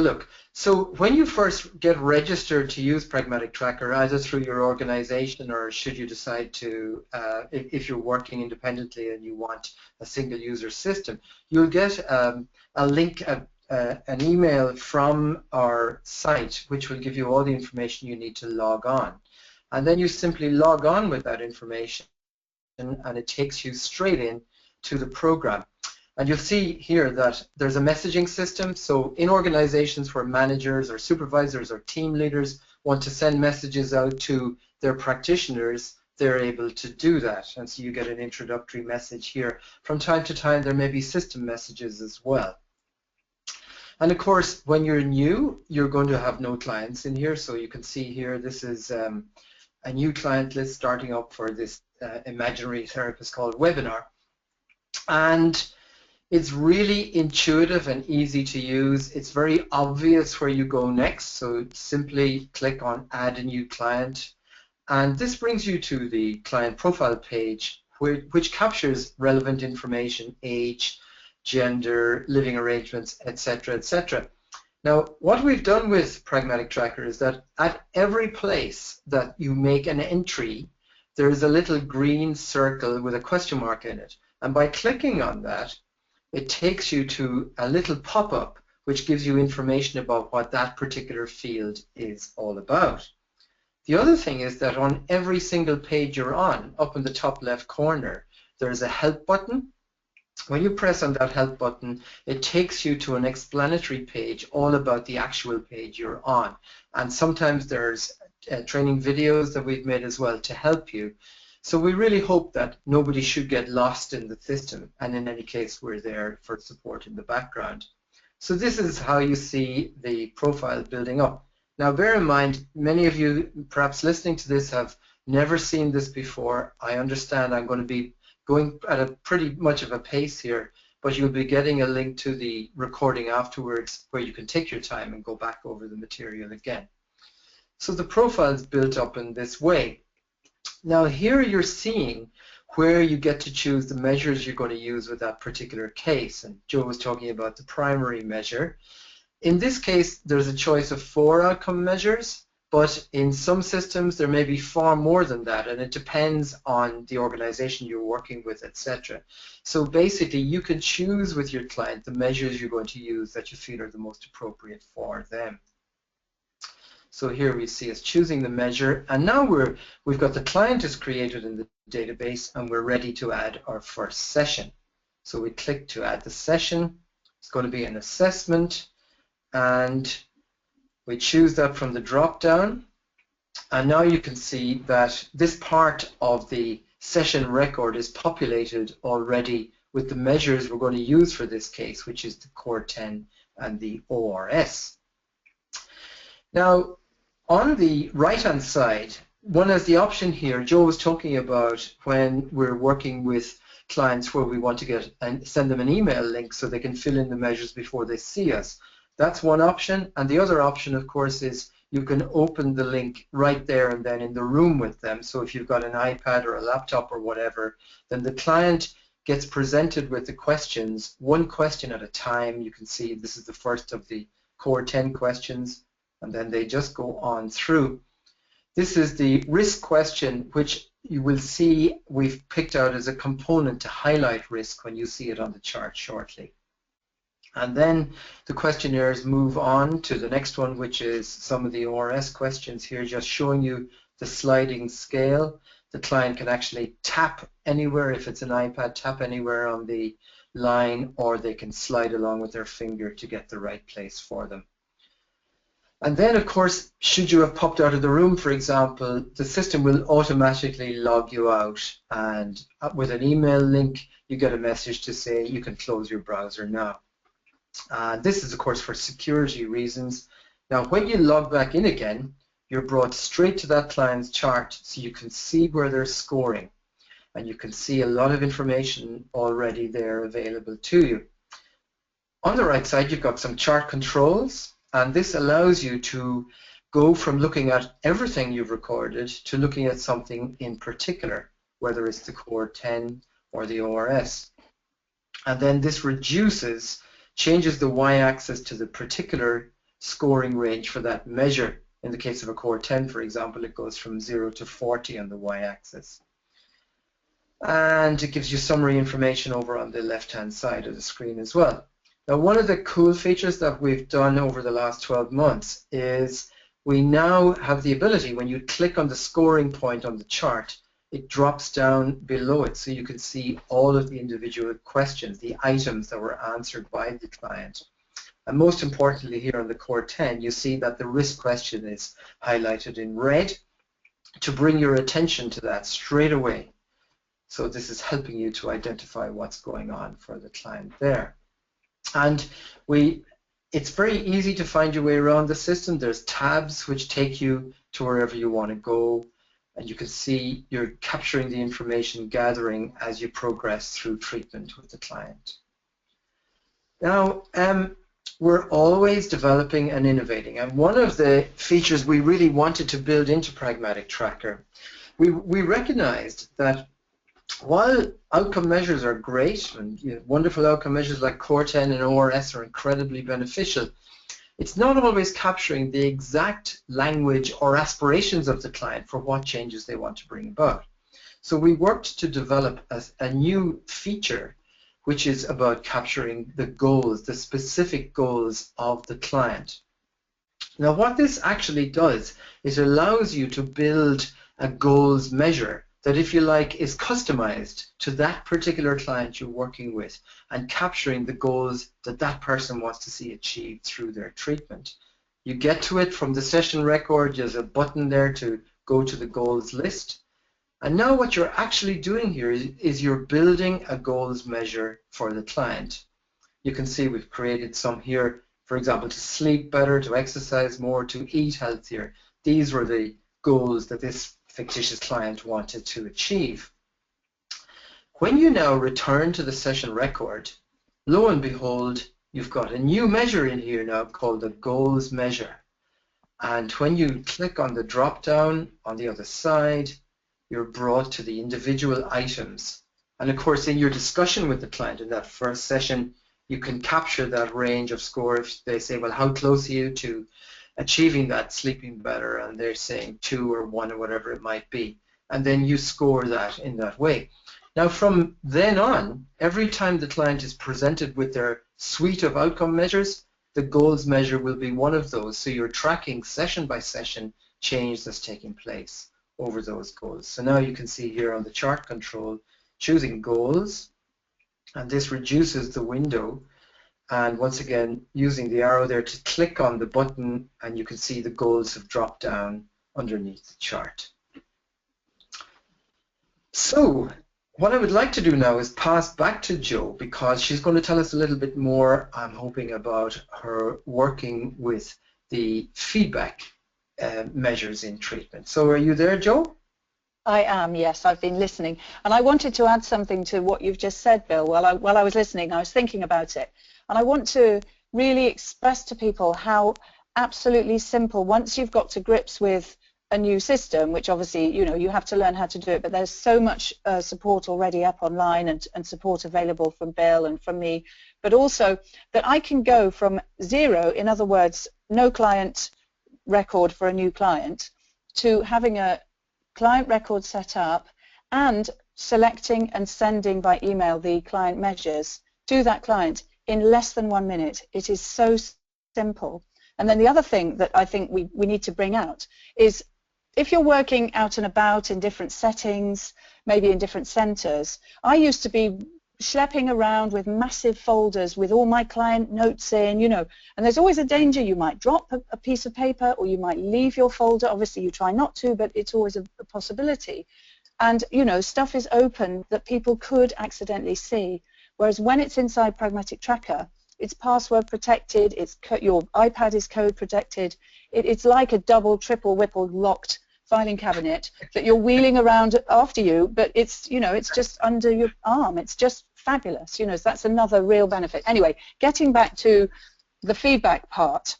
look, so when you first get registered to use Pragmatic Tracker, either through your organization or should you decide to, if you're working independently and you want a single user system, you'll get a link, an email from our site, which will give you all the information you need to log on. And then you simply log on with that information and it takes you straight in to the program. And you'll see here that there's a messaging system. So in organizations where managers or supervisors or team leaders want to send messages out to their practitioners, they're able to do that. And so you get an introductory message here. From time to time, there may be system messages as well. And of course, when you're new, you're going to have no clients in here. So you can see here, this is a new client list starting up for this imaginary therapist called Webinar. And it's really intuitive and easy to use. It's very obvious where you go next. So simply click on Add a New Client. And this brings you to the client profile page, which captures relevant information, age, gender, living arrangements, etc., etc. Now, what we've done with Pragmatic Tracker is that at every place that you make an entry, there is a little green circle with a question mark in it. And by clicking on that, it takes you to a little pop-up which gives you information about what that particular field is all about. The other thing is that on every single page you're on, up in the top left corner, there's a help button. When you press on that help button, it takes you to an explanatory page all about the actual page you're on. And sometimes there's training videos that we've made as well to help you. So we really hope that nobody should get lost in the system, and in any case we're there for support in the background. So this is how you see the profile building up. Now bear in mind, many of you perhaps listening to this have never seen this before. I understand I'm going to be going at a pretty much of a pace here, but you'll be getting a link to the recording afterwards where you can take your time and go back over the material again. So the profile is built up in this way. Now here you're seeing where you get to choose the measures you're going to use with that particular case. And Joe was talking about the primary measure. In this case, there's a choice of 4 outcome measures, but in some systems there may be far more than that, and it depends on the organization you're working with, etc. So basically you can choose with your client the measures you're going to use that you feel are the most appropriate for them. So here we see us choosing the measure, and now we've got the client is created in the database and we're ready to add our first session. So we click to add the session. It's going to be an assessment, and we choose that from the drop down, and now you can see that this part of the session record is populated already with the measures we're going to use for this case, which is the Core 10 and the ORS. Now, on the right-hand side, one has the option here. Joe was talking about when we're working with clients where we want to get and send them an email link so they can fill in the measures before they see us. That's one option, and the other option, of course, is you can open the link right there and then in the room with them. So if you've got an iPad or a laptop or whatever, then the client gets presented with the questions, one question at a time. You can see this is the first of the Core 10 questions, and then they just go on through. This is the risk question, which you will see we've picked out as a component to highlight risk when you see it on the chart shortly. And then the questionnaires move on to the next one, which is some of the ORS questions here, just showing you the sliding scale. The client can actually tap anywhere, if it's an iPad, tap anywhere on the line, or they can slide along with their finger to get the right place for them. And then, of course, should you have popped out of the room, for example, the system will automatically log you out, and with an email link, you get a message to say you can close your browser now. This is, of course, for security reasons. Now, when you log back in again, you're brought straight to that client's chart so you can see where they're scoring, and you can see a lot of information already there available to you. On the right side, you've got some chart controls, and this allows you to go from looking at everything you've recorded to looking at something in particular, whether it's the Core 10 or the ORS. And then this changes the y-axis to the particular scoring range for that measure. In the case of a core 10, for example, it goes from 0 to 40 on the y-axis. And it gives you summary information over on the left-hand side of the screen as well. Now, one of the cool features that we've done over the last 12 months is we now have the ability, when you click on the scoring point on the chart, it drops down below it so you can see all of the individual questions, the items that were answered by the client. And most importantly, here on the core 10, you see that the risk question is highlighted in red to bring your attention to that straight away. So this is helping you to identify what's going on for the client there. And it's very easy to find your way around the system. There's tabs which take you to wherever you want to go. And you can see you're capturing the information gathering as you progress through treatment with the client. Now, we're always developing and innovating. And one of the features we really wanted to build into Pragmatic Tracker, we recognized that while outcome measures are great, and wonderful outcome measures like Core 10 and ORS are incredibly beneficial, it's not always capturing the exact language or aspirations of the client for what changes they want to bring about. So we worked to develop a new feature which is about capturing the goals, the specific goals of the client. Now, what this actually does is it allows you to build a goals measure that, if you like, is customized to that particular client you're working with and capturing the goals that that person wants to see achieved through their treatment. You get to it from the session record. There's a button there to go to the goals list. And now what you're actually doing here is you're building a goals measure for the client. You can see we've created some here, for example, to sleep better, to exercise more, to eat healthier. These were the goals that this fictitious client wanted to achieve. When you now return to the session record, lo and behold, you've got a new measure in here now called the goals measure. And when you click on the drop down on the other side, you're brought to the individual items. And of course, in your discussion with the client in that first session, you can capture that range of score. If they say, well, how close are you to achieving that sleeping better? And they're saying 2 or 1 or whatever it might be. And then you score that in that way. Now, from then on, every time the client is presented with their suite of outcome measures, the goals measure will be one of those. So you're tracking session by session change that's taking place over those goals. So now you can see here on the chart control, choosing goals, and this reduces the window. And once again, using the arrow there to click on the button, and you can see the goals have dropped down underneath the chart. So what I would like to do now is pass back to Jo, because she's going to tell us a little bit more, I'm hoping, about her working with the feedback measures in treatment. So are you there, Jo? I am, yes. I've been listening. And I wanted to add something to what you've just said, Bill. While I was listening, I was thinking about it. And I want to really express to people how absolutely simple, once you've got to grips with a new system, which obviously, you have to learn how to do it, but there's so much support already up online and support available from Bill and from me, but also that I can go from 0, in other words, no client record for a new client, to having a client record set up and selecting and sending by email the client measures to that client in less than 1 minute. It is so simple. And then the other thing that I think we need to bring out is, if you're working out and about in different settings, maybe in different centres, I used to be schlepping around with massive folders with all my client notes in, and there's always a danger you might drop a piece of paper, or you might leave your folder. Obviously you try not to, but it's always a possibility. And stuff is open that people could accidentally see, whereas when it's inside Pragmatic Tracker, it's password protected, your iPad is code protected. It's like a double, triple, whipple locked filing cabinet that you're wheeling around after you, but it's just under your arm. It's just fabulous, so that's another real benefit. Anyway, getting back to the feedback part,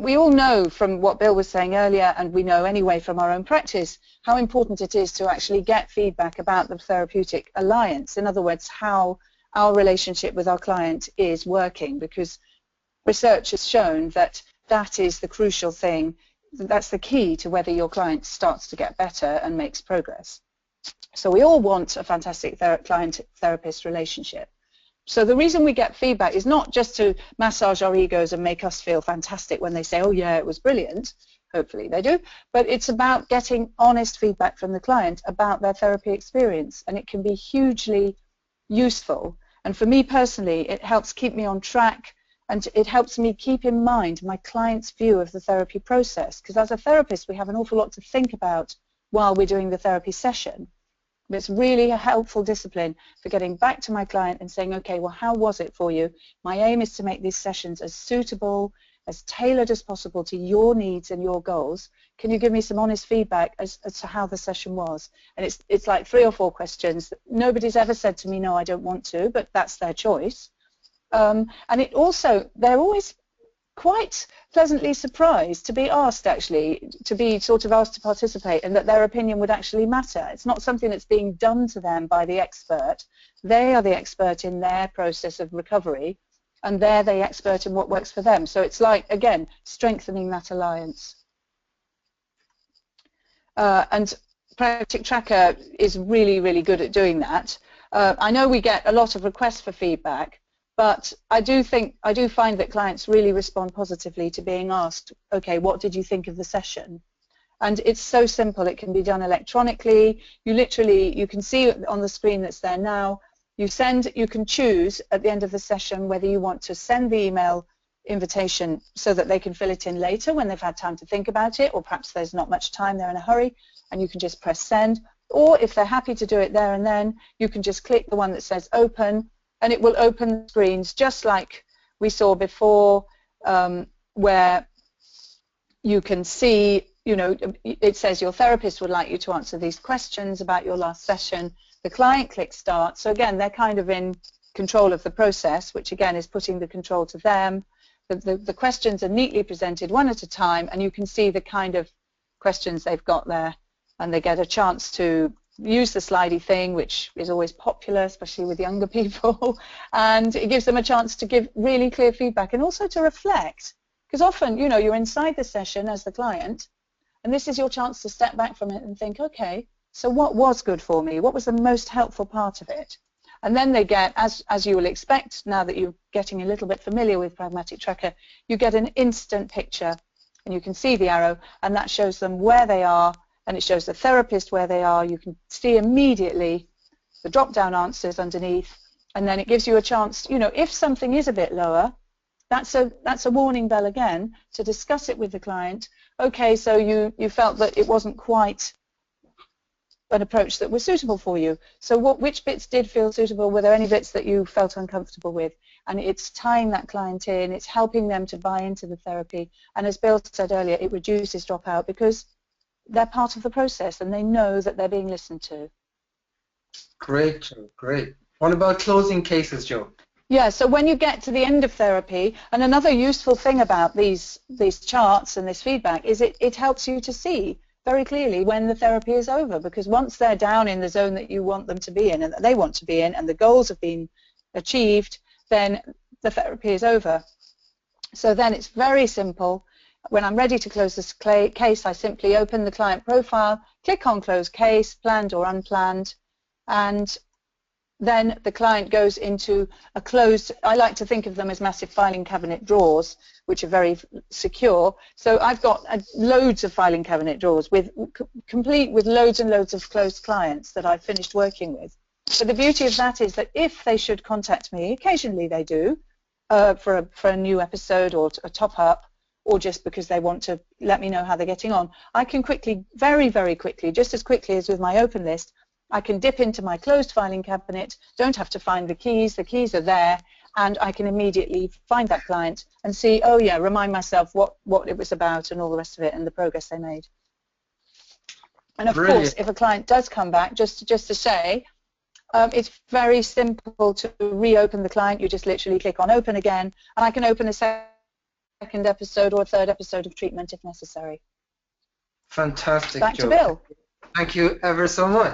we all know from what Bill was saying earlier, and we know anyway from our own practice, how important it is to actually get feedback about the therapeutic alliance. In other words, how our relationship with our client is working, because research has shown that that is the crucial thing. That's the key to whether your client starts to get better and makes progress. So we all want a fantastic client-therapist relationship. So the reason we get feedback is not just to massage our egos and make us feel fantastic when they say, oh yeah, it was brilliant. Hopefully they do. But it's about getting honest feedback from the client about their therapy experience. And it can be hugely useful. And for me personally, it helps keep me on track, and it helps me keep in mind my client's view of the therapy process. Because as a therapist, we have an awful lot to think about while we're doing the therapy session. But it's really a helpful discipline for getting back to my client and saying, okay, well, how was it for you? My aim is to make these sessions as suitable, as tailored as possible to your needs and your goals. Can you give me some honest feedback as to how the session was? And it's like 3 or 4 questions. Nobody's ever said to me, no, I don't want to, but that's their choice. And it also, they're always quite pleasantly surprised to be asked, actually, to be sort of asked to participate, and that their opinion would actually matter. It's not something that's being done to them by the expert. They are the expert in their process of recovery, and they're the expert in what works for them. So it's like, again, strengthening that alliance. And Pragmatic Tracker is really, really good at doing that. I know we get a lot of requests for feedback, but I do find that clients really respond positively to being asked, okay, what did you think of the session? And it's so simple. It can be done electronically. You can see on the screen that's there now. You can choose at the end of the session whether you want to send the email invitation so that they can fill it in later when they've had time to think about it, or perhaps there's not much time, they're in a hurry, and you can just press send. Or if they're happy to do it there and then, you can just click the one that says open, and it will open screens just like we saw before, where you can see, it says your therapist would like you to answer these questions about your last session. The client clicks start. So again, they're kind of in control of the process, which again is putting the control to them. The questions are neatly presented one at a time, and you can see the kind of questions they've got there, and they get a chance to use the slidey thing, which is always popular, especially with younger people, and it gives them a chance to give really clear feedback and also to reflect, because often, you're inside the session as the client, and this is your chance to step back from it and think, okay, so what was good for me? What was the most helpful part of it? And then they get, as you will expect, now that you're getting a little bit familiar with Pragmatic Tracker, you get an instant picture, and you can see the arrow, and that shows them where they are, and it shows the therapist where they are. You can see immediately the drop-down answers underneath, and then it gives you a chance, if something is a bit lower, that's a warning bell again to discuss it with the client. Okay, so you felt that it wasn't quite an approach that was suitable for you. So which bits did feel suitable? Were there any bits that you felt uncomfortable with? And it's tying that client in, it's helping them to buy into the therapy. And as Bill said earlier, it reduces dropout because they're part of the process and they know that they're being listened to. Great, Joe, great. What about closing cases, Joe? Yeah, so when you get to the end of therapy, and another useful thing about these charts and this feedback is it helps you to see very clearly when the therapy is over, because once they're down in the zone that you want them to be in and that they want to be in, and the goals have been achieved, then the therapy is over. So then it's very simple. When I'm ready to close this case, I simply open the client profile, click on Close Case, planned or unplanned, and then the client goes into a closed, I like to think of them as massive filing cabinet drawers, which are very secure. So I've got loads of filing cabinet drawers complete with loads and loads of closed clients that I've finished working with. But the beauty of that is that if they should contact me, occasionally they do, for a new episode or a top-up, or just because they want to let me know how they're getting on, I can quickly, very, very quickly, just as quickly as with my open list, I can dip into my closed filing cabinet, don't have to find the keys are there, and I can immediately find that client and see, oh yeah, remind myself what it was about and all the rest of it and the progress they made. And of course, if a client does come back, just to say, it's very simple to reopen the client. You just literally click on open again, and I can open a second episode or a third episode of treatment if necessary. Fantastic, Back Joe. to Bill. Thank you ever so much.